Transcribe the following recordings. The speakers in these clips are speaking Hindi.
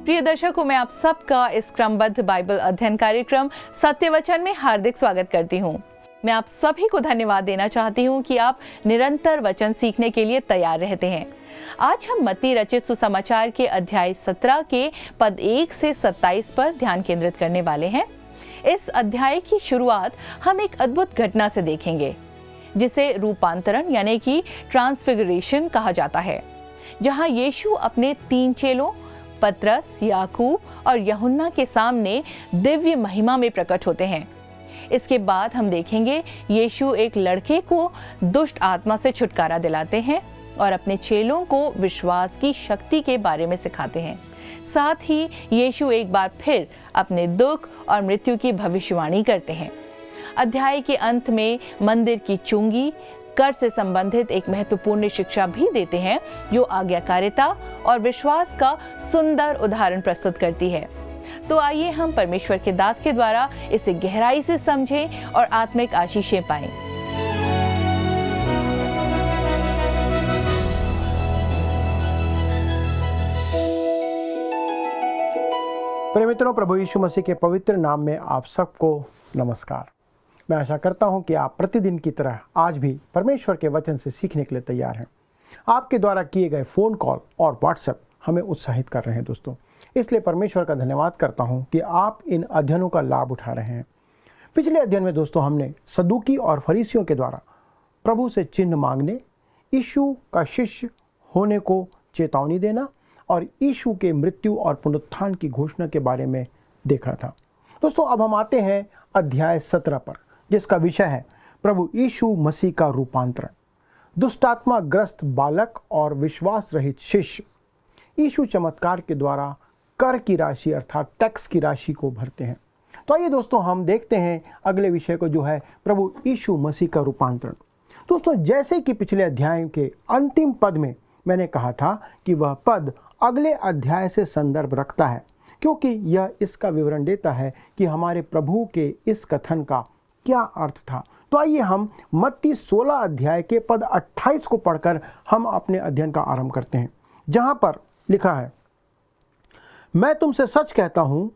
प्रिय दर्शकों, मैं आप सबका इस क्रमबद्ध बाइबल अध्ययन कार्यक्रम सत्य वचन में हार्दिक स्वागत करती हूँ। मैं आप सभी को धन्यवाद देना चाहती हूँ कि आप निरंतर वचन सीखने के लिए तैयार रहते हैं। आज हम मत्ती रचित सुसमाचार के अध्याय 17 के पद 1 से 27 पर ध्यान केंद्रित करने वाले हैं। इस अध्याय की शुरुआत हम एक अद्भुत घटना से देखेंगे, जिसे रूपांतरण यानी कि ट्रांसफिगरेशन कहा जाता है, जहां यीशु अपने 3 चेलों पतरस, याकूब और यूहन्ना के सामने दिव्य महिमा में प्रकट होते हैं। इसके बाद हम देखेंगे यीशु एक लड़के को दुष्ट आत्मा से छुटकारा दिलाते हैं और अपने चेलों को विश्वास की शक्ति के बारे में सिखाते हैं। साथ ही यीशु एक बार फिर अपने दुख और मृत्यु की भविष्यवाणी करते हैं। अध्याय के अंत में मंदिर की चुंगी कर से संबंधित एक महत्वपूर्ण शिक्षा भी देते हैं, जो आज्ञाकारिता और विश्वास का सुंदर उदाहरण प्रस्तुत करती है। तो आइए हम परमेश्वर के दास के द्वारा इसे गहराई से समझें और आत्मिक आशीषें पाएं। प्रिय मित्रों, प्रभु यीशु मसीह के पवित्र नाम में आप सबको नमस्कार। मैं आशा करता हूं कि आप प्रतिदिन की तरह आज भी परमेश्वर के वचन से सीखने के लिए तैयार हैं। आपके द्वारा किए गए फ़ोन कॉल और व्हाट्सएप हमें उत्साहित कर रहे हैं दोस्तों। इसलिए परमेश्वर का धन्यवाद करता हूं कि आप इन अध्ययनों का लाभ उठा रहे हैं। पिछले अध्ययन में दोस्तों हमने सदूकी और फरीसियों के द्वारा प्रभु से चिन्ह मांगने, यीशु का शिष्य होने को चेतावनी देना और यीशु के मृत्यु और पुनरुत्थान की घोषणा के बारे में देखा था। दोस्तों, अब हम आते हैं अध्याय 17 पर, जिसका विषय है प्रभु यीशु मसीह का रूपांतरण। दुष्टात्मा ग्रस्त बालक और विश्वास रहित शिष्य यीशु चमत्कार के द्वारा कर की राशि अर्थात टैक्स की राशि को भरते हैं। तो आइए दोस्तों हम देखते हैं अगले विषय को, जो है प्रभु यीशु मसीह का रूपांतरण। दोस्तों, जैसे कि पिछले अध्याय के अंतिम पद में मैंने कहा था कि वह पद अगले अध्याय से संदर्भ रखता है, क्योंकि यह इसका विवरण देता है कि हमारे प्रभु के इस कथन का क्या अर्थ था। तो आइए हम मत्ती 16 अध्याय के पद 28 को पढ़कर हम अपने अध्ययन का आरंभ करते हैं, जहां पर लिखा है, मैं तुमसे सच कहता हूं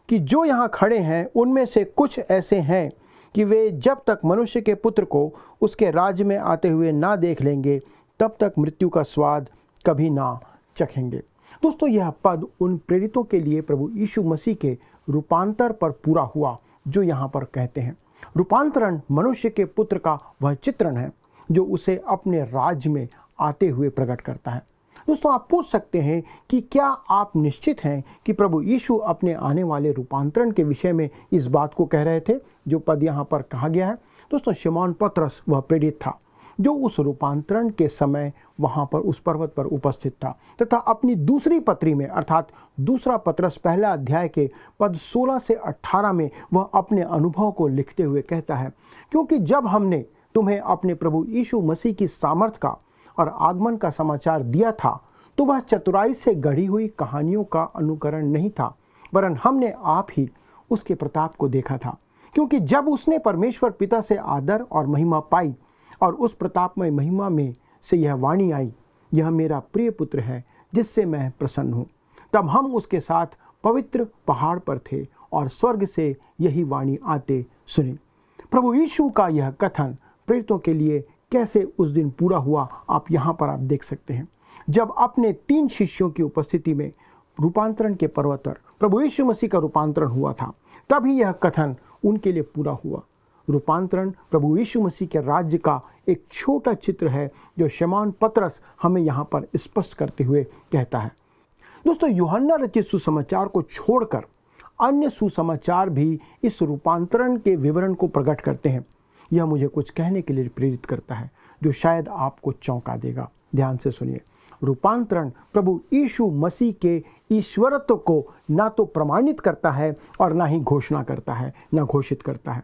कि जो यहां खड़े हैं उनमें से कुछ ऐसे हैं कि वे जब तक मनुष्य के पुत्र को उसके राज्य में आते हुए ना देख लेंगे, तब तक मृत्यु का स्वाद कभी ना चखेंगे। दोस्तों, यह पद उन प्रेरितों के लिए प्रभु यीशु मसीह के रूपांतर पर पूरा हुआ, जो यहाँ पर कहते हैं। रूपांतरण मनुष्य के पुत्र का वह चित्रण है जो उसे अपने राज्य में आते हुए प्रकट करता है। दोस्तों, आप पूछ सकते हैं कि क्या आप निश्चित हैं कि प्रभु यीशु अपने आने वाले रूपांतरण के विषय में इस बात को कह रहे थे जो पद यहाँ पर कहा गया है। दोस्तों, शिमोन पतरस वह प्रेरित था जो उस रूपांतरण के समय वहाँ पर उस पर्वत पर उपस्थित था, तथा अपनी दूसरी पत्री में अर्थात दूसरा पतरस पहला अध्याय के पद 16 से 18 में वह अपने अनुभव को लिखते हुए कहता है, क्योंकि जब हमने तुम्हें अपने प्रभु यीशु मसीह की सामर्थ का और आगमन का समाचार दिया था, तो वह चतुराई से गढ़ी हुई कहानियों का अनुकरण नहीं था, वरन हमने आप ही उसके प्रताप को देखा था। क्योंकि जब उसने परमेश्वर पिता से आदर और महिमा पाई और उस प्रतापमय महिमा में से यह वाणी आई, यह मेरा प्रिय पुत्र है जिससे मैं प्रसन्न हूँ, तब हम उसके साथ पवित्र पहाड़ पर थे और स्वर्ग से यही वाणी आते सुने। प्रभु यीशु का यह कथन प्रेरितों के लिए कैसे उस दिन पूरा हुआ, आप यहाँ पर आप देख सकते हैं। जब अपने 3 शिष्यों की उपस्थिति में रूपांतरण के पर्वत पर प्रभु यीशु मसीह का रूपांतरण हुआ था, तभी यह कथन उनके लिए पूरा हुआ। रूपांतरण प्रभु यीशु मसीह के राज्य का एक छोटा चित्र है, जो शिमोन पतरस हमें यहाँ पर स्पष्ट करते हुए कहता है। दोस्तों, यूहन्ना रचित सुसमाचार को छोड़कर अन्य सुसमाचार भी इस रूपांतरण के विवरण को प्रकट करते हैं। यह मुझे कुछ कहने के लिए प्रेरित करता है जो शायद आपको चौंका देगा। ध्यान से सुनिए। रूपांतरण प्रभु यीशु मसीह के ईश्वरत्व को ना तो प्रमाणित करता है और ना ही घोषणा करता है, ना घोषित करता है,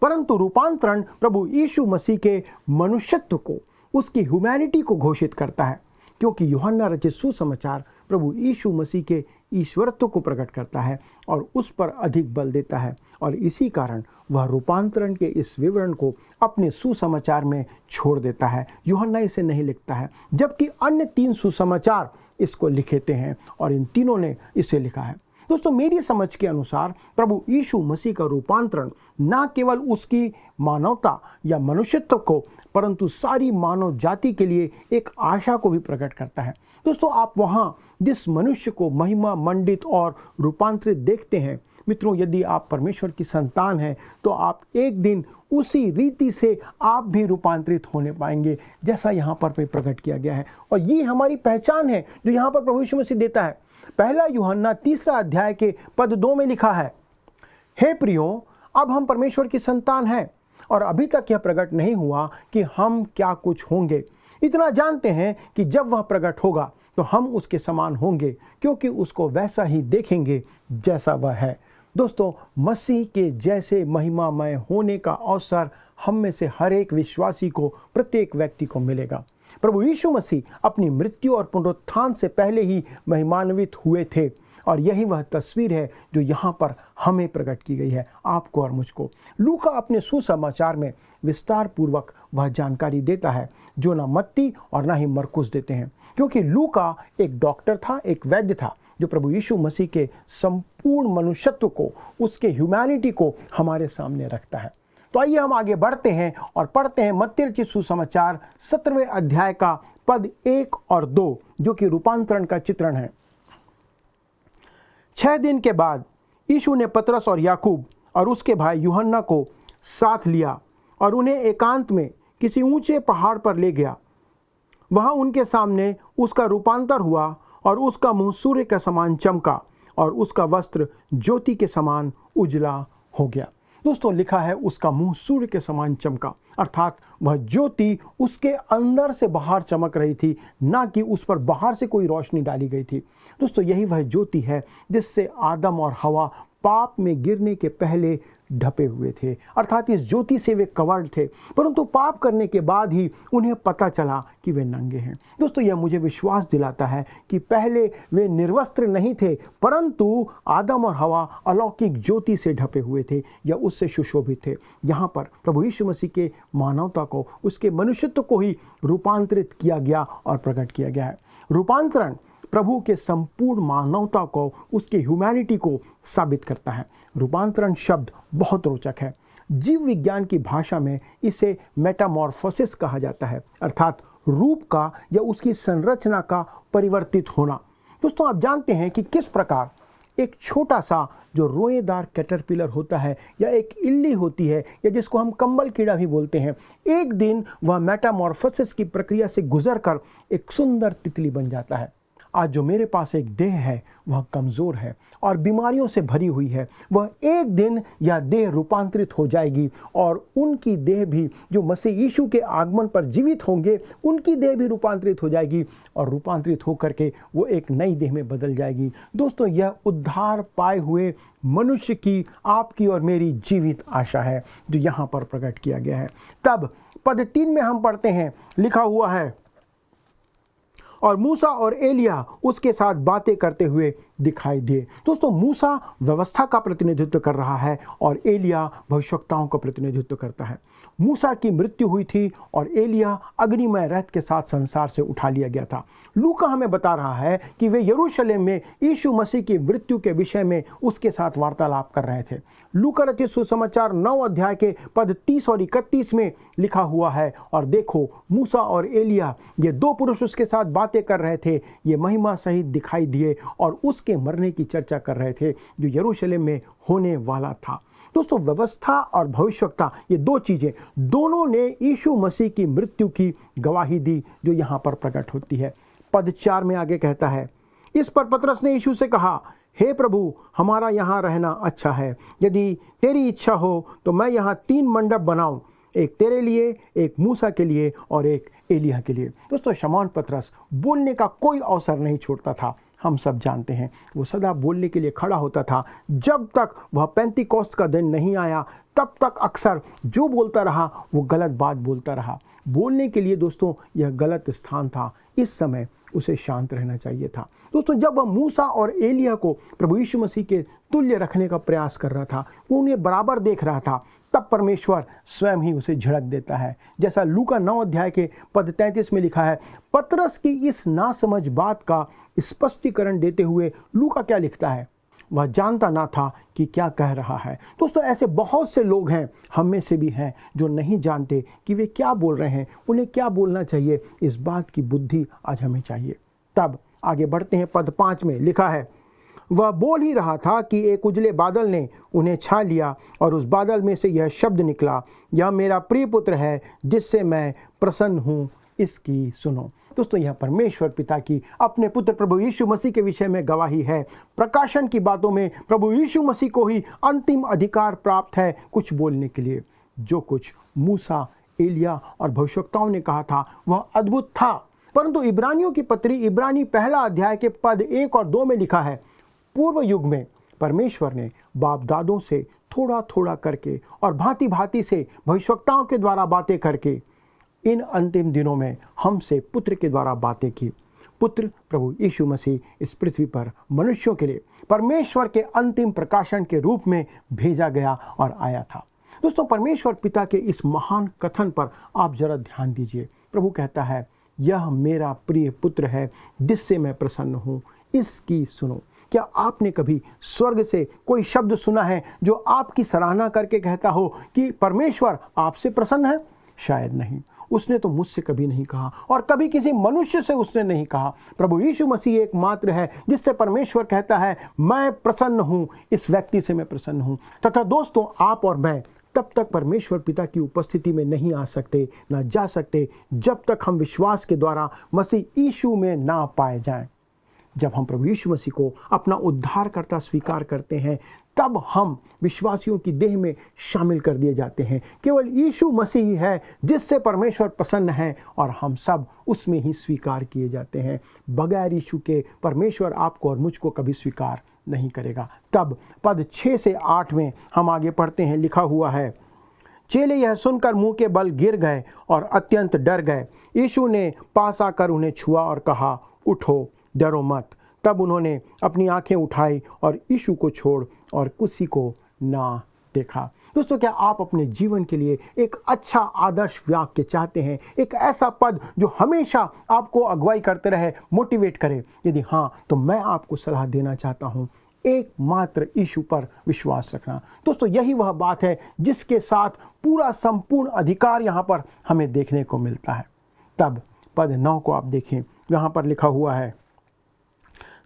परंतु रूपांतरण प्रभु यीशु मसीह के मनुष्यत्व को, उसकी ह्यूमैनिटी को घोषित करता है, क्योंकि यूहन्ना रचित सुसमाचार प्रभु यीशु मसीह के ईश्वरत्व को प्रकट करता है और उस पर अधिक बल देता है, और इसी कारण वह रूपांतरण के इस विवरण को अपने सुसमाचार में छोड़ देता है। यूहन्ना इसे नहीं लिखता है, जबकि अन्य 3 सुसमाचार इसको लिखते हैं और इन तीनों ने इसे लिखा है। दोस्तों, मेरी समझ के अनुसार प्रभु यीशु मसीह का रूपांतरण न केवल उसकी मानवता या मनुष्यत्व को, परंतु सारी मानव जाति के लिए एक आशा को भी प्रकट करता है। दोस्तों, आप वहाँ जिस मनुष्य को महिमा मंडित और रूपांतरित देखते हैं, मित्रों, यदि आप परमेश्वर की संतान हैं तो आप एक दिन उसी रीति से आप भी रूपांतरित होने पाएंगे जैसा यहाँ पर प्रकट किया गया है। और ये हमारी पहचान है जो यहाँ पर प्रभु यीशु मसीह देता है। पहला यूहन्ना 3 अध्याय के पद 2 में लिखा है, हे प्रियो, अब हम परमेश्वर की संतान हैं और अभी तक यह प्रकट नहीं हुआ कि हम क्या कुछ होंगे। इतना जानते हैं कि जब वह प्रकट होगा तो हम उसके समान होंगे, क्योंकि उसको वैसा ही देखेंगे जैसा वह है। दोस्तों, मसीह के जैसे महिमामय होने का अवसर हम में से हर एक विश्वासी को, प्रत्येक व्यक्ति को मिलेगा। प्रभु यीशु मसीह अपनी मृत्यु और पुनरुत्थान से पहले ही महिमान्वित हुए थे और यही वह तस्वीर है जो यहाँ पर हमें प्रकट की गई है, आपको और मुझको। लूका अपने सुसमाचार में विस्तार पूर्वक वह जानकारी देता है जो ना मत्ती और ना ही मरकुस देते हैं, क्योंकि लूका एक डॉक्टर था, एक वैद्य था जो प्रभु यीशु मसीह के संपूर्ण मनुष्यत्व को, उसके ह्यूमैनिटी को हमारे सामने रखता है। तो आइए हम आगे बढ़ते हैं और पढ़ते हैं मत्ती रचित सुसमाचार 17वें अध्याय का पद 1 और 2, जो कि रूपांतरण का चित्रण है। 6 दिन के बाद यीशु ने पतरस और याकूब और उसके भाई यूहन्ना को साथ लिया और उन्हें एकांत में किसी ऊंचे पहाड़ पर ले गया। वहां उनके सामने उसका रूपांतर हुआ और उसका मुंह सूर्य के समान चमका और उसका वस्त्र ज्योति के समान उजला हो गया। दोस्तों, लिखा है उसका मुंह सूर्य के समान चमका, अर्थात वह ज्योति उसके अंदर से बाहर चमक रही थी, ना कि उस पर बाहर से कोई रोशनी डाली गई थी। दोस्तों, यही वह ज्योति है जिससे आदम और हवा पाप में गिरने के पहले ढपे हुए थे, अर्थात इस ज्योति से वे कवर्ड थे, परंतु पाप करने के बाद ही उन्हें पता चला कि वे नंगे हैं। दोस्तों, यह मुझे विश्वास दिलाता है कि पहले वे निर्वस्त्र नहीं थे, परंतु आदम और हवा अलौकिक ज्योति से ढपे हुए थे या उससे सुशोभित थे। यहाँ पर प्रभु यीशु मसीह के मानवता को, उसके मनुष्यत्व को ही रूपांतरित किया गया और प्रकट किया गया है। रूपांतरण प्रभु के संपूर्ण मानवता को, उसके ह्यूमैनिटी को साबित करता है। रूपांतरण शब्द बहुत रोचक है। जीव विज्ञान की भाषा में इसे मेटामॉर्फोसिस कहा जाता है, अर्थात रूप का या उसकी संरचना का परिवर्तित होना। दोस्तों, आप जानते हैं कि किस प्रकार एक छोटा सा जो रोएदार कैटरपिलर होता है या एक इल्ली होती है या जिसको हम कंबल कीड़ा भी बोलते हैं, एक दिन वह मेटामॉर्फोसिस की प्रक्रिया से गुजरकर एक सुंदर तितली बन जाता है। आज जो मेरे पास एक देह है वह कमज़ोर है और बीमारियों से भरी हुई है, वह एक दिन यह देह रूपांतरित हो जाएगी और उनकी देह भी, जो मसीह यीशु के आगमन पर जीवित होंगे, उनकी देह भी रूपांतरित हो जाएगी और रूपांतरित होकर के वो एक नई देह में बदल जाएगी। दोस्तों, यह उद्धार पाए हुए मनुष्य की, आपकी और मेरी जीवित आशा है जो यहाँ पर प्रकट किया गया है। तब पद 3 में हम पढ़ते हैं, लिखा हुआ है, और मूसा और एलिया उसके साथ बातें करते हुए दिखाई दिए। दोस्तों, मूसा व्यवस्था का प्रतिनिधित्व कर रहा है और एलिया भविष्यवक्ताओं का प्रतिनिधित्व करता है। मूसा की मृत्यु हुई थी और एलिया अग्निमय रथ के साथ संसार से उठा लिया गया था। लूका हमें बता रहा है कि वे यरूशलेम में यीशु मसीह की मृत्यु के विषय में उसके साथ वार्तालाप कर रहे थे। लूका रचित सुसमाचार 9 अध्याय के पद 30 और 31 में लिखा हुआ है, और देखो, मूसा और एलिया, ये 2 पुरुष उसके साथ बातें कर रहे थे, ये महिमा सहित दिखाई दिए और उसके मरने की चर्चा कर रहे थे जो यरूशलेम में होने वाला था। दोस्तों, व्यवस्था और भविष्यवक्ता, ये 2 चीजें, दोनों ने यीशु मसीह की मृत्यु की गवाही दी जो यहाँ पर प्रकट होती है। पद 4 में आगे कहता है, इस पर पतरस ने यीशु से कहा, हे प्रभु, हमारा यहाँ रहना अच्छा है। यदि तेरी इच्छा हो तो मैं यहाँ 3 मंडप बनाऊं, एक तेरे लिए, एक मूसा के लिए और एक एलिया के लिए। दोस्तों, शमौन पतरस बोलने का कोई अवसर नहीं छोड़ता था। हम सब जानते हैं वो सदा बोलने के लिए खड़ा होता था। जब तक वह पेंतीकोस्त का दिन नहीं आया तब तक अक्सर जो बोलता रहा वो गलत बात बोलता रहा। बोलने के लिए दोस्तों यह गलत स्थान था। इस समय उसे शांत रहना चाहिए था। दोस्तों, जब वह मूसा और एलिया को प्रभु यीशु मसीह के तुल्य रखने का प्रयास कर रहा था, वो उन्हें बराबर देख रहा था, तब परमेश्वर स्वयं ही उसे झिड़क देता है। जैसा लूका 9 अध्याय के पद 33 में लिखा है, पतरस की इस नासमझ बात का स्पष्टीकरण देते हुए लूका क्या लिखता है, वह जानता ना था कि क्या कह रहा है। दोस्तों, ऐसे बहुत से लोग हैं, हम में से भी हैं, जो नहीं जानते कि वे क्या बोल रहे हैं, उन्हें क्या बोलना चाहिए। इस बात की बुद्धि आज हमें चाहिए। तब आगे बढ़ते हैं, पद 5 में लिखा है, वह बोल ही रहा था कि एक उजले बादल ने उन्हें छा लिया और उस बादल में से यह शब्द निकला, यह मेरा प्रिय पुत्र है जिससे मैं प्रसन्न हूँ, इसकी सुनो। दोस्तों, यह परमेश्वर पिता की अपने पुत्र प्रभु यीशु मसीह के विषय में गवाही है। प्रकाशन की बातों में प्रभु यीशु मसीह को ही अंतिम अधिकार प्राप्त है कुछ बोलने के लिए। जो कुछ मूसा, एलिया और भविष्यवक्ताओं ने कहा था वह अद्भुत था, परंतु इब्रानियों की पत्री इब्रानी 1 अध्याय के पद 1 और 2 में लिखा है, पूर्व युग में परमेश्वर ने बाप दादों से थोड़ा थोड़ा करके और भांति भांति से भविष्यवक्ताओं के द्वारा बातें करके इन अंतिम दिनों में हमसे पुत्र के द्वारा बातें की। पुत्र प्रभु यीशु मसीह इस पृथ्वी पर मनुष्यों के लिए परमेश्वर के अंतिम प्रकाशन के रूप में भेजा गया और आया था। दोस्तों, परमेश्वर पिता के इस महान कथन पर आप जरा ध्यान दीजिए। प्रभु कहता है, यह मेरा प्रिय पुत्र है जिससे मैं प्रसन्न हूँ, इसकी सुनो। क्या आपने कभी स्वर्ग से कोई शब्द सुना है जो आपकी सराहना करके कहता हो कि परमेश्वर आपसे प्रसन्न है? शायद नहीं। उसने तो मुझसे कभी नहीं कहा और कभी किसी मनुष्य से उसने नहीं कहा। प्रभु यीशु मसीह एकमात्र है जिससे परमेश्वर कहता है, मैं प्रसन्न हूँ, इस व्यक्ति से मैं प्रसन्न हूँ। तथा दोस्तों, आप और मैं तब तक परमेश्वर पिता की उपस्थिति में नहीं आ सकते, ना जा सकते, जब तक हम विश्वास के द्वारा मसीह यीशु में ना पाए जाएं। जब हम प्रभु यीशु मसीह को अपना उद्धारकर्ता स्वीकार करते हैं, तब हम विश्वासियों की देह में शामिल कर दिए जाते हैं। केवल यीशु मसीह ही है जिससे परमेश्वर प्रसन्न है और हम सब उसमें ही स्वीकार किए जाते हैं। बगैर यीशु के परमेश्वर आपको और मुझको कभी स्वीकार नहीं करेगा। तब पद 6 से 8 में हम आगे पढ़ते हैं, लिखा हुआ है, चेले यह सुनकर मुंह के बल गिर गए और अत्यंत डर गए। यीशु ने पास आकर उन्हें छुआ और कहा, उठो, डरो मत। तब उन्होंने अपनी आंखें उठाई और यीशु को छोड़ और किसी को ना देखा। दोस्तों, क्या आप अपने जीवन के लिए एक अच्छा आदर्श वाक्य चाहते हैं? एक ऐसा पद जो हमेशा आपको अगुवाई करते रहे, मोटिवेट करे? यदि हाँ, तो मैं आपको सलाह देना चाहता हूँ, एकमात्र यीशु पर विश्वास रखना। दोस्तों, यही वह बात है जिसके साथ पूरा संपूर्ण अधिकार यहाँ पर हमें देखने को मिलता है। तब पद 9 को आप देखें, यहाँ पर लिखा हुआ है,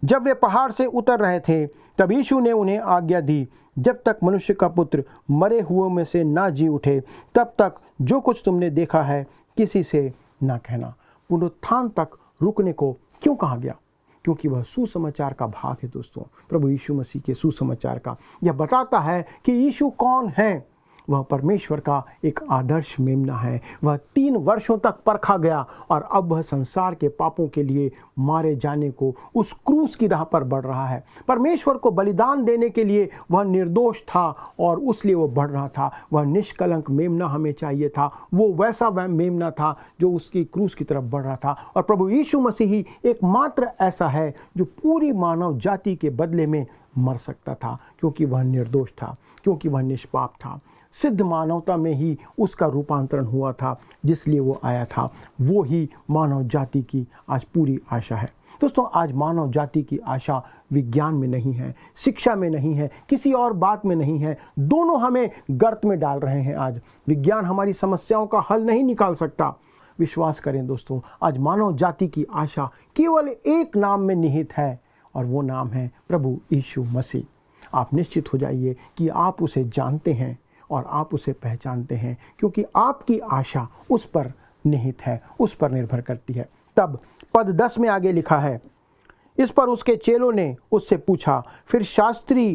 जब वे पहाड़ से उतर रहे थे तब यीशु ने उन्हें आज्ञा दी, जब तक मनुष्य का पुत्र मरे हुओं में से ना जी उठे, तब तक जो कुछ तुमने देखा है किसी से ना कहना। पुनरुत्थान तक रुकने को क्यों कहा गया? क्योंकि वह सुसमाचार का भाग है। दोस्तों, प्रभु यीशु मसीह के सुसमाचार का यह बताता है कि यीशु कौन है। वह परमेश्वर का एक आदर्श मेमना है। वह 3 वर्षों तक परखा गया और अब वह संसार के पापों के लिए मारे जाने को उस क्रूस की राह पर बढ़ रहा है। परमेश्वर को बलिदान देने के लिए वह निर्दोष था और उसलिए वो बढ़ रहा था। वह निष्कलंक मेमना हमें चाहिए था। वो वैसा वह मेमना था जो उसकी क्रूस की तरफ बढ़ रहा था। और प्रभु यीशु मसीह ही एकमात्र ऐसा है जो पूरी मानव जाति के बदले में मर सकता था, क्योंकि वह निर्दोष था, क्योंकि वह निष्पाप था। सिद्ध मानवता में ही उसका रूपांतरण हुआ था, जिसलिए वो आया था। वो ही मानव जाति की आज पूरी आशा है। दोस्तों, आज मानव जाति की आशा विज्ञान में नहीं है, शिक्षा में नहीं है, किसी और बात में नहीं है। दोनों हमें गर्त में डाल रहे हैं। आज विज्ञान हमारी समस्याओं का हल नहीं निकाल सकता। विश्वास करें दोस्तों, आज मानव जाति की आशा केवल एक नाम में निहित है और वो नाम है प्रभु यीशु मसीह। आप निश्चित हो जाइए कि आप उसे जानते हैं और आप उसे पहचानते हैं, क्योंकि आपकी आशा उस पर निहित है, उस पर निर्भर करती है। तब पद 10 में आगे लिखा है, इस पर उसके चेलों ने उससे पूछा, फिर शास्त्री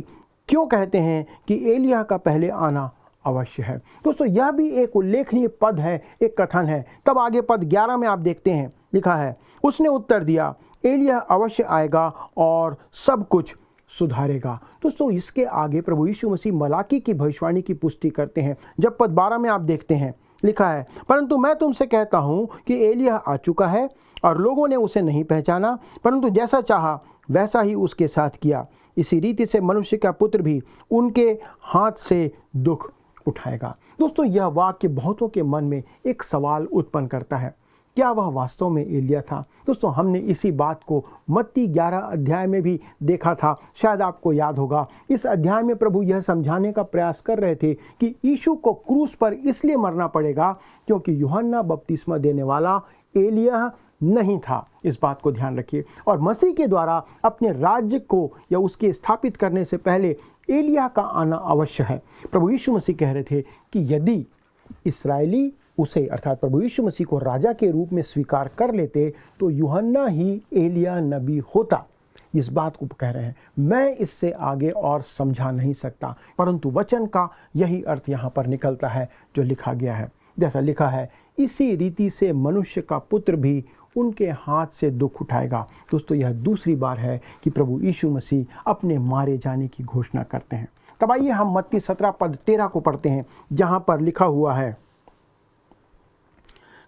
क्यों कहते हैं कि एलिय्याह का पहले आना अवश्य है? दोस्तों, यह भी एक उल्लेखनीय पद है, एक कथन है। तब आगे पद 11 में आप देखते हैं, लिखा है, उसने उत्तर दिया, एलिय्याह अवश्य आएगा और सब कुछ सुधारेगा। दोस्तों, इसके आगे प्रभु यीशु मसीह मलाकी की भविष्यवाणी की पुष्टि करते हैं। जब पद 12 में आप देखते हैं, लिखा है, परंतु मैं तुमसे कहता हूँ कि एलिय्याह आ चुका है और लोगों ने उसे नहीं पहचाना, परंतु जैसा चाहा वैसा ही उसके साथ किया। इसी रीति से मनुष्य का पुत्र भी उनके हाथ से दुख उठाएगा। दोस्तों, यह वाक्य बहुतों के मन में एक सवाल उत्पन्न करता है, क्या वह वास्तव में एलिय्याह था? दोस्तों, हमने इसी बात को मत्ती 11 अध्याय में भी देखा था। शायद आपको याद होगा, इस अध्याय में प्रभु यह समझाने का प्रयास कर रहे थे कि यीशु को क्रूस पर इसलिए मरना पड़ेगा क्योंकि यूहन्ना बपतिस्मा देने वाला एलिय्याह नहीं था। इस बात को ध्यान रखिए। और मसीह के द्वारा अपने राज्य को या उसके स्थापित करने से पहले एलिय्याह का आना अवश्य है। प्रभु यीशु मसीह कह रहे थे कि यदि इस्राएली उसे अर्थात प्रभु यीशु मसीह को राजा के रूप में स्वीकार कर लेते तो यूहन्ना ही एलिय्याह नबी होता। इस बात को कह रहे हैं। मैं इससे आगे और समझा नहीं सकता, परंतु वचन का यही अर्थ यहाँ पर निकलता है जो लिखा गया है। जैसा लिखा है, इसी रीति से मनुष्य का पुत्र भी उनके हाथ से दुख उठाएगा। दोस्तों, यह दूसरी बार है कि प्रभु यीशु मसीह अपने मारे जाने की घोषणा करते हैं। तब आइए हम मत्ती 17 पद 13 को पढ़ते हैं, जहाँ पर लिखा हुआ है,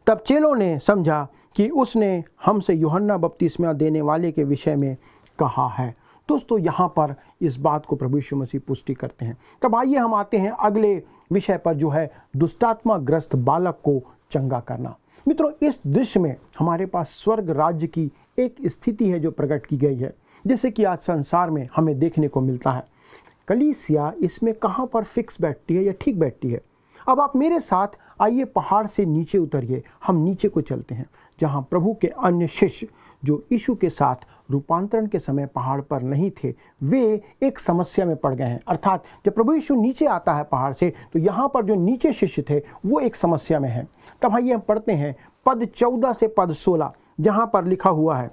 तब चेलों ने समझा कि उसने हमसे यूहन्ना बपतिस्मा देने वाले के विषय में कहा है। दोस्तों, यहाँ पर इस बात को प्रभु यीशु मसीह पुष्टि करते हैं। तब आइए हम आते हैं अगले विषय पर, जो है दुष्टात्मा ग्रस्त बालक को चंगा करना। मित्रों, इस दृश्य में हमारे पास स्वर्ग राज्य की एक स्थिति है जो प्रकट की गई है, जैसे कि आज संसार में हमें देखने को मिलता है। कलीसिया इसमें कहाँ पर फिक्स बैठती है या ठीक बैठती है? अब आप मेरे साथ आइए, पहाड़ से नीचे उतरिए। हम नीचे को चलते हैं, जहाँ प्रभु के अन्य शिष्य जो यीशु के साथ रूपांतरण के समय पहाड़ पर नहीं थे, वे एक समस्या में पड़ गए हैं। अर्थात जब प्रभु यीशु नीचे आता है पहाड़ से, तो यहाँ पर जो नीचे शिष्य थे वो एक समस्या में हैं। तब आइए हम पढ़ते हैं पद 14 से पद 16, जहाँ पर लिखा हुआ है,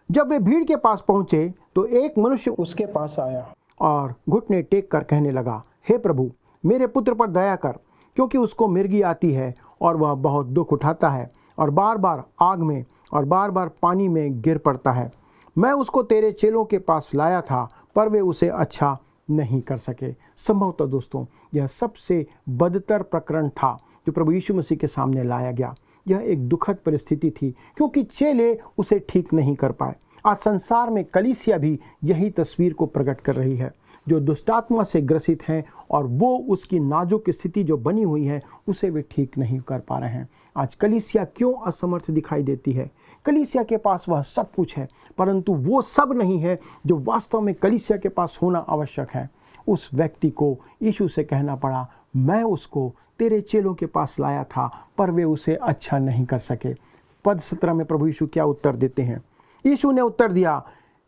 जब वे भीड़ के पास पहुँचे तो एक मनुष्य उसके पास आया और घुटने टेक कर कहने लगा, हे प्रभु, मेरे पुत्र पर दया कर, क्योंकि उसको मिर्गी आती है और वह बहुत दुख उठाता है और बार बार आग में और बार बार पानी में गिर पड़ता है। मैं उसको तेरे चेलों के पास लाया था, पर वे उसे अच्छा नहीं कर सके। संभवतः दोस्तों, यह सबसे बदतर प्रकरण था जो प्रभु यीशु मसीह के सामने लाया गया। यह एक दुखद परिस्थिति थी, क्योंकि चेले उसे ठीक नहीं कर पाए। आज संसार में कलीसिया भी यही तस्वीर को प्रकट कर रही है, जो दुष्टात्मा से ग्रसित हैं और वो उसकी नाजुक स्थिति जो बनी हुई है उसे वे ठीक नहीं कर पा रहे हैं। आज कलीसिया क्यों असमर्थ दिखाई देती है? कलीसिया के पास वह सब कुछ है, परंतु वो सब नहीं है जो वास्तव में कलीसिया के पास होना आवश्यक है। उस व्यक्ति को यीशु से कहना पड़ा, मैं उसको तेरे चेलों के पास लाया था, पर वे उसे अच्छा नहीं कर सके। पद 17 में प्रभु यीशु क्या उत्तर देते हैं? यीशु ने उत्तर दिया,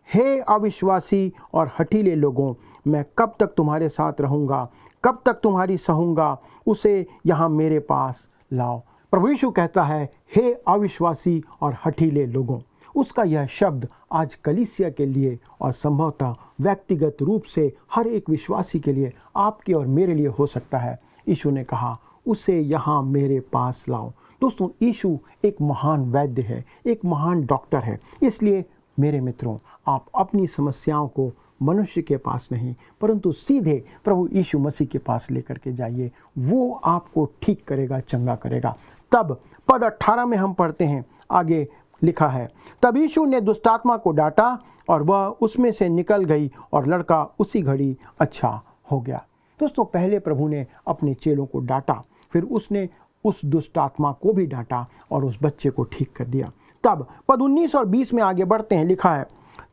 हे अविश्वासी और हठीले लोगों, मैं कब तक तुम्हारे साथ रहूँगा? कब तक तुम्हारी सहूँगा? उसे यहाँ मेरे पास लाओ। प्रभु यीशु कहता है, हे अविश्वासी और हठीले लोगों। उसका यह शब्द आज कलीसिया के लिए और संभवतः व्यक्तिगत रूप से हर एक विश्वासी के लिए, आपके और मेरे लिए हो सकता है। यीशु ने कहा, उसे यहाँ मेरे पास लाओ। दोस्तों, यीशु एक महान वैद्य है, एक महान डॉक्टर है। इसलिए मेरे मित्रों, आप अपनी समस्याओं को मनुष्य के पास नहीं, परंतु सीधे प्रभु यीशु मसीह के पास लेकर के जाइए। वो आपको ठीक करेगा, चंगा करेगा। तब पद 18 में हम पढ़ते हैं, आगे लिखा है, तब यीशु ने दुष्टात्मा को डांटा और वह उसमें से निकल गई और लड़का उसी घड़ी अच्छा हो गया। दोस्तों, पहले प्रभु ने अपने चेलों को डांटा, फिर उसने उस दुष्टात्मा को भी डांटा और उस बच्चे को ठीक कर दिया। तब पद 19 और 20 में आगे बढ़ते हैं, लिखा है,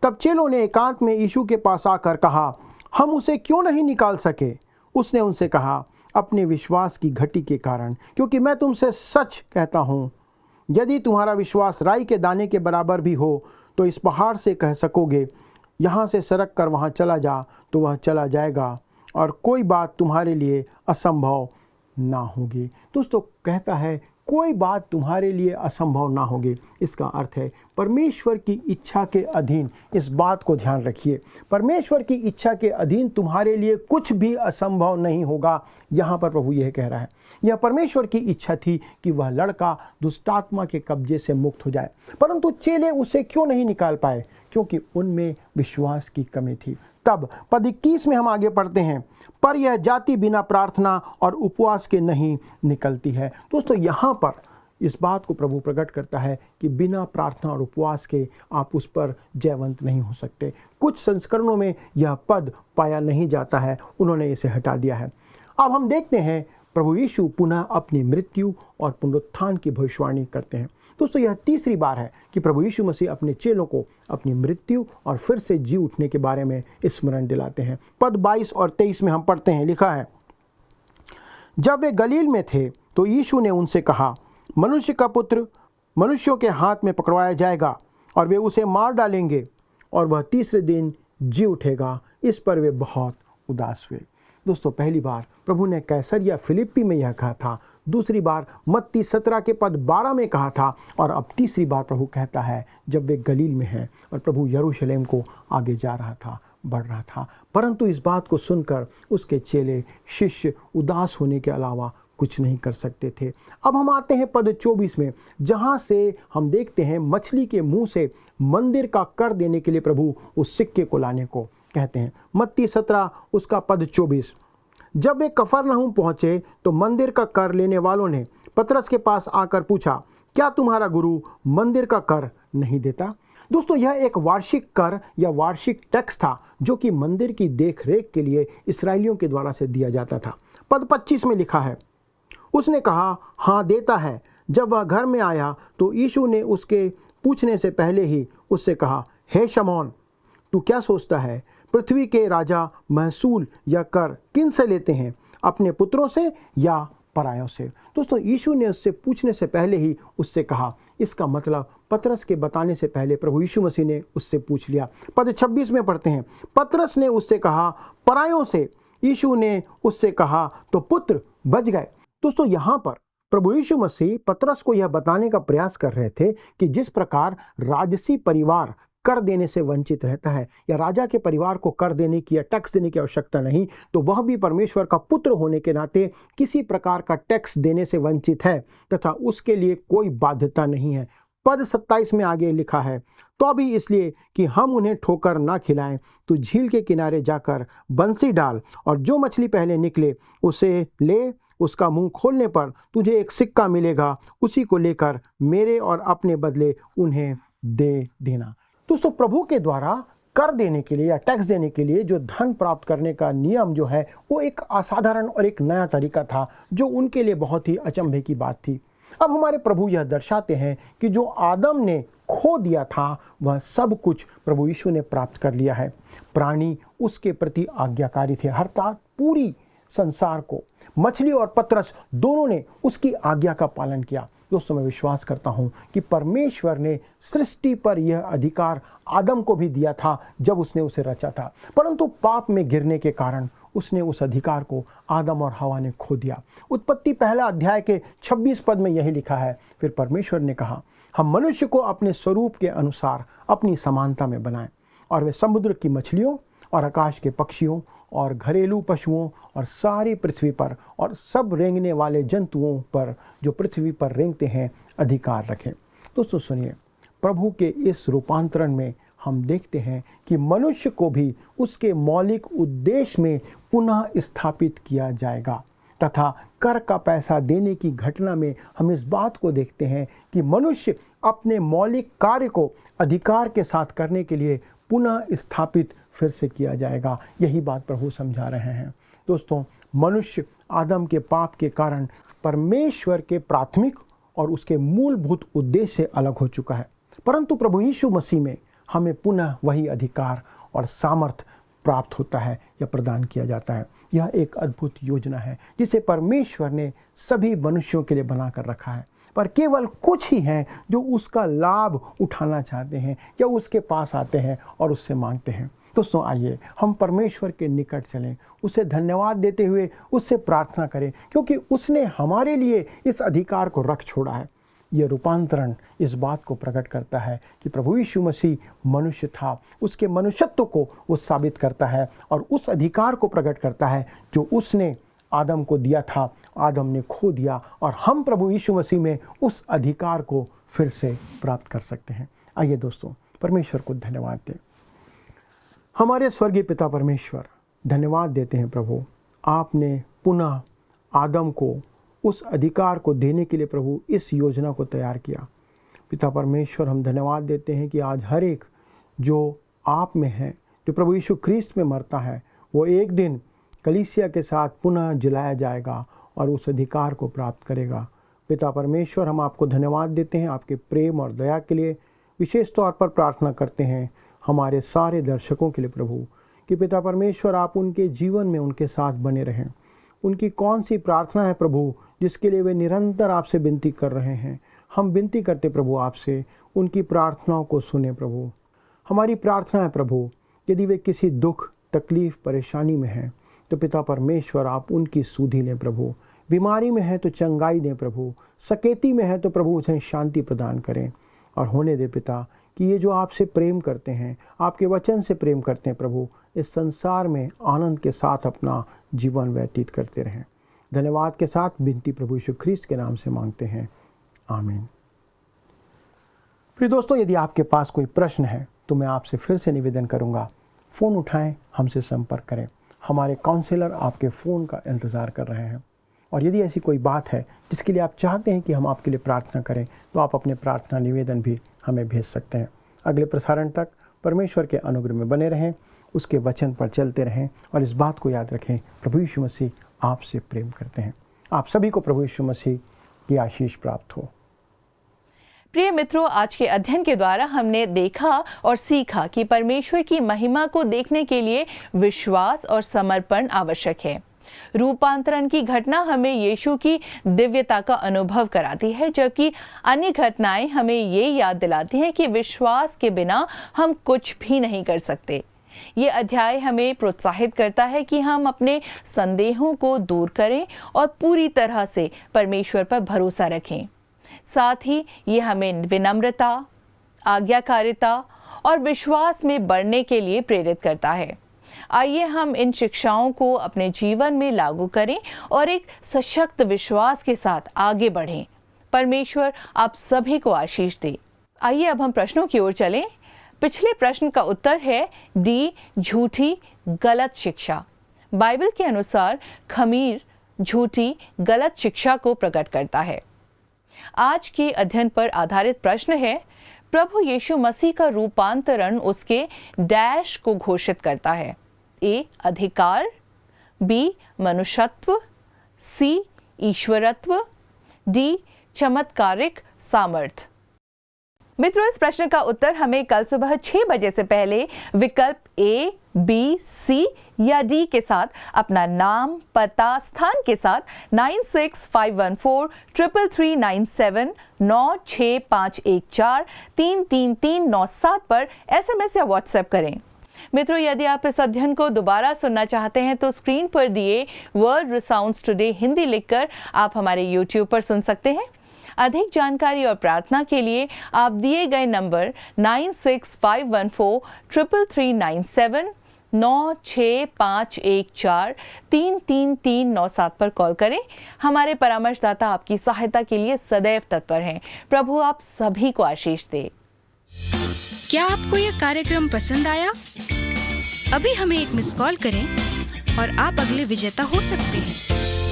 तब चेलों ने एकांत में यीशु के पास आकर कहा, हम उसे क्यों नहीं निकाल सके? उसने उनसे कहा, अपने विश्वास की घटी के कारण, क्योंकि मैं तुमसे सच कहता हूँ, यदि तुम्हारा विश्वास राई के दाने के बराबर भी हो तो इस पहाड़ से कह सकोगे, यहाँ से सरक कर वहाँ चला जा, तो वह चला जाएगा और कोई बात तुम्हारे लिए असंभव ना होगी। दोस्तों, कहता है कोई बात तुम्हारे लिए असंभव ना होगी। इसका अर्थ है परमेश्वर की इच्छा के अधीन। इस बात को ध्यान रखिए, परमेश्वर की इच्छा के अधीन तुम्हारे लिए कुछ भी असंभव नहीं होगा। यहाँ पर प्रभु यह कह रहा है, यह परमेश्वर की इच्छा थी कि वह लड़का दुष्टात्मा के कब्जे से मुक्त हो जाए, परंतु चेले उसे क्यों नहीं निकाल पाए? क्योंकि उनमें विश्वास की कमी थी। तब पद 21 में हम आगे पढ़ते हैं, पर यह जाति बिना प्रार्थना और उपवास के नहीं निकलती है। दोस्तों, यहाँ पर इस बात को प्रभु प्रकट करता है कि बिना प्रार्थना और उपवास के आप उस पर जयवंत नहीं हो सकते। कुछ संस्करणों में यह पद पाया नहीं जाता है, उन्होंने इसे हटा दिया है। अब हम देखते हैं प्रभु यीशु पुनः अपनी मृत्यु और पुनरुत्थान की भविष्यवाणी करते हैं। दोस्तों, यह तीसरी बार है कि प्रभु यीशु मसीह अपने चेलों को अपनी मृत्यु और फिर से जी उठने के बारे में स्मरण दिलाते हैं। पद 22 और 23 में हम पढ़ते हैं, लिखा है, जब वे गलील में थे तो यीशु ने उनसे कहा, मनुष्य का पुत्र मनुष्यों के हाथ में पकड़वाया जाएगा और वे उसे मार डालेंगे और वह तीसरे दिन जी उठेगा। इस पर वे बहुत उदास हुए। दोस्तों, पहली बार प्रभु ने कैसरिया फिलिप्पी में यह कहा था, दूसरी बार मत्ती 17 के पद 12 में कहा था, और अब तीसरी बार प्रभु कहता है जब वे गलील में हैं और प्रभु यरूशलेम को आगे जा रहा था, बढ़ रहा था। परंतु इस बात को सुनकर उसके चेले शिष्य उदास होने के अलावा कुछ नहीं कर सकते थे। अब हम आते हैं पद 24 में, जहाँ से हम देखते हैं मछली के मुंह से मंदिर का कर देने के लिए प्रभु उस सिक्के को लाने को कहते हैं। मत्ती 17 उसका पद 24, जब वे कफरनहूम पहुंचे तो मंदिर का कर लेने वालों ने पतरस के पास आकर पूछा, क्या तुम्हारा गुरु मंदिर का कर नहीं देता? दोस्तों, यह एक वार्षिक कर या वार्षिक टैक्स था जो कि मंदिर की देखरेख के लिए इस्राएलियों के द्वारा से दिया जाता था। पद 25 में लिखा है, उसने कहा, हाँ देता है। जब वह घर में आया तो यीशु ने उसके पूछने से पहले ही उससे कहा, हे शमौन, तू क्या सोचता है? पृथ्वी के राजा महसूल या कर किन से लेते हैं, अपने पुत्रों से या परायों से? दोस्तों, यीशु ने उससे पूछने से पहले ही उससे कहा। इसका मतलब पतरस के बताने से पहले प्रभु यीशु मसीह ने उससे पूछ लिया। पद 26 में पढ़ते हैं, पतरस ने उससे कहा, परायों से। यीशु ने उससे कहा, तो पुत्र बच गए। दोस्तों, यहाँ पर प्रभु यीशु मसीह पतरस को यह बताने का प्रयास कर रहे थे कि जिस प्रकार राजसी परिवार कर देने से वंचित रहता है, या राजा के परिवार को कर देने की या टैक्स देने की आवश्यकता नहीं, तो वह भी परमेश्वर का पुत्र होने के नाते किसी प्रकार का टैक्स देने से वंचित है तथा उसके लिए कोई बाध्यता नहीं है। पद 27 में आगे लिखा है, तो भी इसलिए कि हम उन्हें ठोकर ना खिलाएं, तो झील के किनारे जाकर बंसी डाल और जो मछली पहले निकले उसे ले, उसका मुंह खोलने पर तुझे एक सिक्का मिलेगा, उसी को लेकर मेरे और अपने बदले उन्हें दे देना। दोस्तों, प्रभु के द्वारा कर देने के लिए या टैक्स देने के लिए जो धन प्राप्त करने का नियम जो है वो एक असाधारण और एक नया तरीका था जो उनके लिए बहुत ही अचंभे की बात थी। अब हमारे प्रभु यह दर्शाते हैं कि जो आदम ने खो दिया था वह सब कुछ प्रभु यीशु ने प्राप्त कर लिया है। प्राणी उसके प्रति आज्ञाकारी थे, अर्थात पूरी संसार को मछली और पतरस दोनों ने उसकी आज्ञा का पालन किया। दोस्तों, मैं विश्वास करता हूं कि परमेश्वर ने सृष्टि पर यह अधिकार आदम को भी दिया था जब उसने उसे रचा था, परंतु पाप में गिरने के कारण उसने उस अधिकार को आदम और हवा ने खो दिया। उत्पत्ति पहला अध्याय के 26 पद में यही लिखा है, फिर परमेश्वर ने कहा, हम मनुष्य को अपने स्वरूप के अनुसार अपनी समानता में बनाएं और वे समुद्र की मछलियों और आकाश के पक्षियों और घरेलू पशुओं और सारी पृथ्वी पर और सब रेंगने वाले जंतुओं पर जो पृथ्वी पर रेंगते हैं अधिकार रखें। दोस्तों सुनिए, प्रभु के इस रूपांतरण में हम देखते हैं कि मनुष्य को भी उसके मौलिक उद्देश्य में पुनः स्थापित किया जाएगा तथा कर का पैसा देने की घटना में हम इस बात को देखते हैं कि मनुष्य अपने मौलिक कार्य को अधिकार के साथ करने के लिए पुनः स्थापित फिर से किया जाएगा। यही बात प्रभु समझा रहे हैं। दोस्तों, मनुष्य आदम के पाप के कारण परमेश्वर के प्राथमिक और उसके मूलभूत उद्देश्य से अलग हो चुका है, परंतु प्रभु यीशु मसीह में हमें पुनः वही अधिकार और सामर्थ प्राप्त होता है या प्रदान किया जाता है। यह एक अद्भुत योजना है जिसे परमेश्वर ने सभी मनुष्यों के लिए बनाकर रखा है, पर केवल कुछ ही हैं जो उसका लाभ उठाना चाहते हैं या उसके पास आते हैं और उससे मांगते हैं। दोस्तों, आइए हम परमेश्वर के निकट चलें, उसे धन्यवाद देते हुए उससे प्रार्थना करें, क्योंकि उसने हमारे लिए इस अधिकार को रख छोड़ा है। यह रूपांतरण इस बात को प्रकट करता है कि प्रभु यीशु मसीह मनुष्य था, उसके मनुष्यत्व को वो साबित करता है और उस अधिकार को प्रकट करता है जो उसने आदम को दिया था, आदम ने खो दिया, और हम प्रभु यीशु मसीह में उस अधिकार को फिर से प्राप्त कर सकते हैं। आइए दोस्तों, परमेश्वर को धन्यवाद दें। हमारे स्वर्गीय पिता परमेश्वर, धन्यवाद देते हैं प्रभु, आपने पुनः आदम को उस अधिकार को देने के लिए प्रभु इस योजना को तैयार किया। पिता परमेश्वर, हम धन्यवाद देते हैं कि आज हर एक जो आप में है, जो प्रभु यीशु ख्रीस्त में मरता है, वो एक दिन कलीसिया के साथ पुनः जिलाया जाएगा और उस अधिकार को प्राप्त करेगा। पिता परमेश्वर, हम आपको धन्यवाद देते हैं आपके प्रेम और दया के लिए। विशेष तौर पर प्रार्थना करते हैं हमारे सारे दर्शकों के लिए प्रभु, कि पिता परमेश्वर आप उनके जीवन में उनके साथ बने रहें। उनकी कौन सी प्रार्थना है प्रभु जिसके लिए वे निरंतर आपसे विनती कर रहे हैं, हम विनती करते प्रभु आपसे उनकी प्रार्थनाओं को सुने प्रभु। हमारी प्रार्थना है प्रभु, यदि वे किसी दुख, तकलीफ, परेशानी में हैं तो पिता परमेश्वर आप उनकी सुधि लें प्रभु। बीमारी में है तो चंगाई दें प्रभु, सकेती में है तो प्रभु उन्हें शांति प्रदान करें। और होने दे पिता कि ये जो आपसे प्रेम करते हैं, आपके वचन से प्रेम करते हैं प्रभु, इस संसार में आनंद के साथ अपना जीवन व्यतीत करते रहें। धन्यवाद के साथ विनती प्रभु यीशु ख्रीस्त के नाम से मांगते हैं, आमीन। प्रिय दोस्तों, यदि आपके पास कोई प्रश्न है तो मैं आपसे फिर से निवेदन करूंगा, फ़ोन उठाएं, हमसे संपर्क करें। हमारे काउंसलर आपके फ़ोन का इंतज़ार कर रहे हैं। और यदि ऐसी कोई बात है जिसके लिए आप चाहते हैं कि हम आपके लिए प्रार्थना करें तो आप अपने प्रार्थना निवेदन भी हमें भेज सकते हैं। अगले प्रसारण तक परमेश्वर के अनुग्रह में बने रहें, उसके वचन पर चलते रहें और इस बात को याद रखें, प्रभु यीशु मसीह आपसे प्रेम करते हैं। आप सभी को प्रभु यीशु मसीह की आशीष प्राप्त हो। प्रिय मित्रों, आज के अध्ययन के द्वारा हमने देखा और सीखा कि परमेश्वर की महिमा को देखने के लिए विश्वास और समर्पण आवश्यक है। रूपांतरण की घटना हमें यीशु की दिव्यता का अनुभव कराती है, जबकि अन्य घटनाएं हमें ये याद दिलाती हैं कि विश्वास के बिना हम कुछ भी नहीं कर सकते। ये अध्याय हमें प्रोत्साहित करता है कि हम अपने संदेहों को दूर करें और पूरी तरह से परमेश्वर पर भरोसा रखें। साथ ही ये हमें विनम्रता, आज्ञाकारिता और विश्वास में बढ़ने के लिए प्रेरित करता है। आइए हम इन शिक्षाओं को अपने जीवन में लागू करें और एक सशक्त विश्वास के साथ आगे बढ़ें। परमेश्वर आप सभी को आशीष दे। आइए अब हम प्रश्नों की ओर चलें। पिछले प्रश्न का उत्तर है डी, झूठी गलत शिक्षा। बाइबल के अनुसार खमीर झूठी गलत शिक्षा को प्रकट करता है। आज के अध्ययन पर आधारित प्रश्न है, प्रभु यीशु मसीह का रूपांतरण उसके डैश को घोषित करता है। ए, अधिकार, बी, मनुष्यत्व, सी, ईश्वरत्व, डी, चमत्कारिक सामर्थ। मित्रों, इस प्रश्न का उत्तर हमें कल सुबह 6 बजे से पहले विकल्प ए, बी, सी या डी के साथ अपना नाम, पता, स्थान के साथ 9651433397 96514333397 पर SMS या WhatsApp करें। मित्रों, यदि आप इस अध्ययन को दोबारा सुनना चाहते हैं तो स्क्रीन पर दिए वर्ल्ड रिसाउंड्स टुडे हिंदी लिखकर आप हमारे YouTube पर सुन सकते हैं। अधिक जानकारी और प्रार्थना के लिए आप दिए गए नंबर 9651433397 96514333397 पर कॉल करें। हमारे परामर्शदाता आपकी सहायता के लिए सदैव तत्पर हैं। प्रभु आप सभी को आशीष दे। क्या आपको यह कार्यक्रम पसंद आया? अभी हमें एक मिस कॉल करें और आप अगले विजेता हो सकते हैं।